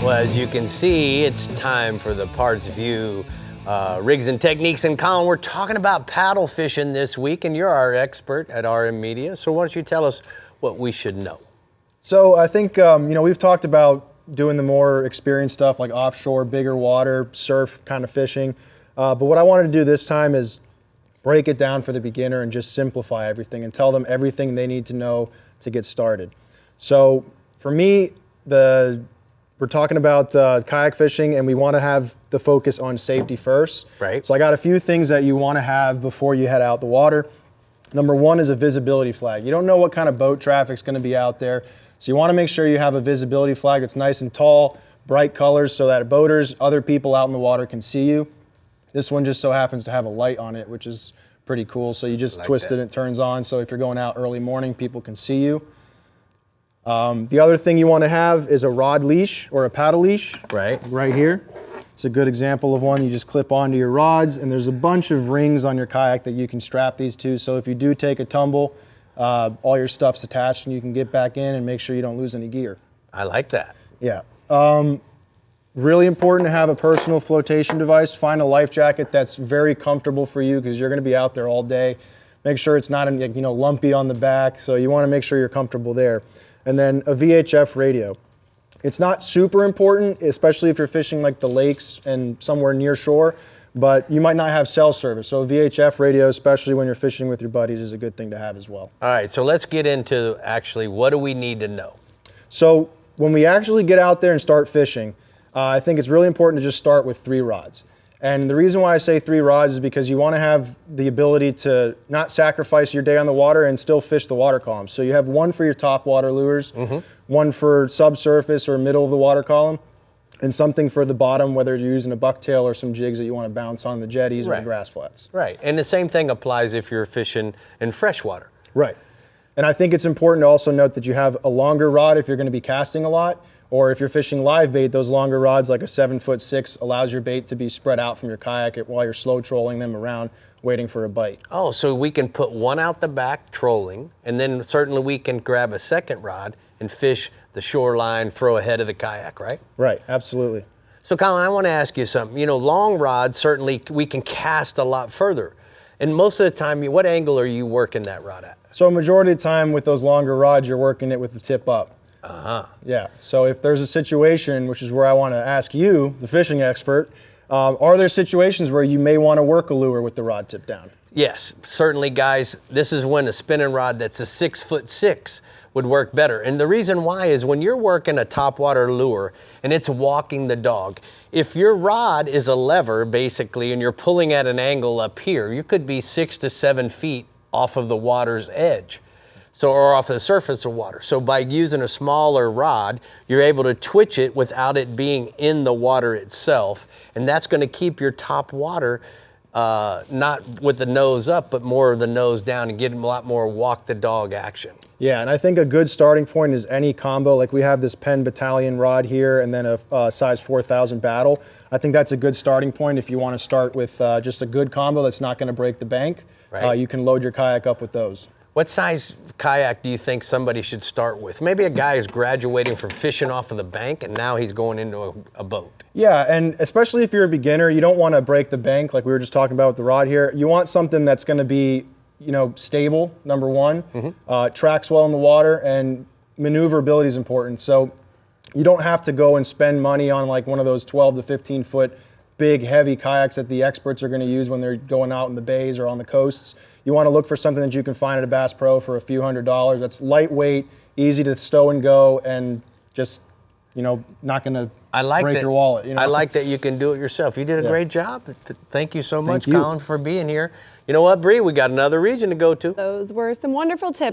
Well, as you can see, it's time for the Parts View rigs and techniques. And Colin, we're talking about paddle fishing this week, and you're our expert at RM Media. So why don't you tell us what we should know? So I think, we've talked about doing the more experienced stuff like offshore, bigger water, surf kind of fishing. But what I wanted to do this time is break it down for the beginner and just simplify everything and tell them everything they need to know to get started. So for me, we're talking about kayak fishing, and we want to have the focus on safety first. Right. So I got a few things that you want to have before you head out the water. Number one is a visibility flag. You don't know what kind of boat traffic's going to be out there, so you want to make sure you have a visibility flag that's nice and tall, bright colors, so that boaters, other people out in the water can see you. This one just so happens to have a light on it, which is pretty cool. So you just twist it and it turns on, so if you're going out early morning, people can see you. The other thing you want to have is a rod leash or a paddle leash. Right here. It's a good example of one you just clip onto your rods, and there's a bunch of rings on your kayak that you can strap these to. So if you do take a tumble, all your stuff's attached and you can get back in and make sure you don't lose any gear. I like that. Yeah. Really important to have a personal flotation device. Find a life jacket that's very comfortable for you because you're going to be out there all day. Make sure it's not lumpy on the back, so you want to make sure you're comfortable there. And then a VHF radio. It's not super important, especially if you're fishing like the lakes and somewhere near shore, but you might not have cell service. So a VHF radio, especially when you're fishing with your buddies, is a good thing to have as well. All right, so let's get into actually what do we need to know? So when we actually get out there and start fishing, I think it's really important to just start with 3 rods. And the reason why I say 3 rods is because you want to have the ability to not sacrifice your day on the water and still fish the water column. So you have one for your top water lures, one for subsurface or middle of the water column, and something for the bottom, whether you're using a bucktail or some jigs that you want to bounce on the jetties or the grass flats. Right, and the same thing applies if you're fishing in freshwater. Right, and I think it's important to also note that you have a longer rod if you're going to be casting a lot. Or if you're fishing live bait, those longer rods like a 7'6" allows your bait to be spread out from your kayak while you're slow trolling them around waiting for a bite. Oh, so we can put one out the back trolling, and then certainly we can grab a second rod and fish the shoreline, throw ahead of the kayak, right? Right, absolutely. So Colin, I want to ask you something. Long rods, certainly we can cast a lot further. And most of the time, what angle are you working that rod at? So a majority of the time with those longer rods, you're working it with the tip up. Yeah, so if there's a situation, which is where I want to ask you, the fishing expert, are there situations where you may want to work a lure with the rod tip down? Yes, certainly guys, this is when a spinning rod that's a 6'6" would work better. And the reason why is when you're working a topwater lure and it's walking the dog, if your rod is a lever basically and you're pulling at an angle up here, you could be 6 to 7 feet off of the water's edge. So, or off the surface of water. So by using a smaller rod, you're able to twitch it without it being in the water itself. And that's going to keep your top water not with the nose up, but more of the nose down and get a lot more walk the dog action. Yeah, and I think a good starting point is any combo. Like we have this Penn Battalion rod here and then a size 4000 Battle. I think that's a good starting point if you want to start with just a good combo that's not going to break the bank. Right. You can load your kayak up with those. What size kayak do you think somebody should start with? Maybe a guy is graduating from fishing off of the bank and now he's going into a boat. Yeah, and especially if you're a beginner, you don't want to break the bank like we were just talking about with the rod here. You want something that's going to be, stable, number one, tracks well in the water, and maneuverability is important. So you don't have to go and spend money on like one of those 12 to 15 foot big heavy kayaks that the experts are going to use when they're going out in the bays or on the coasts. You want to look for something that you can find at a Bass Pro for a few $100s. That's lightweight, easy to stow and go, and just, not going to break your wallet. I like that you can do it yourself. You did a great job. Thank you so much, Colin, for being here. You know what, Bree? We got another region to go to. Those were some wonderful tips.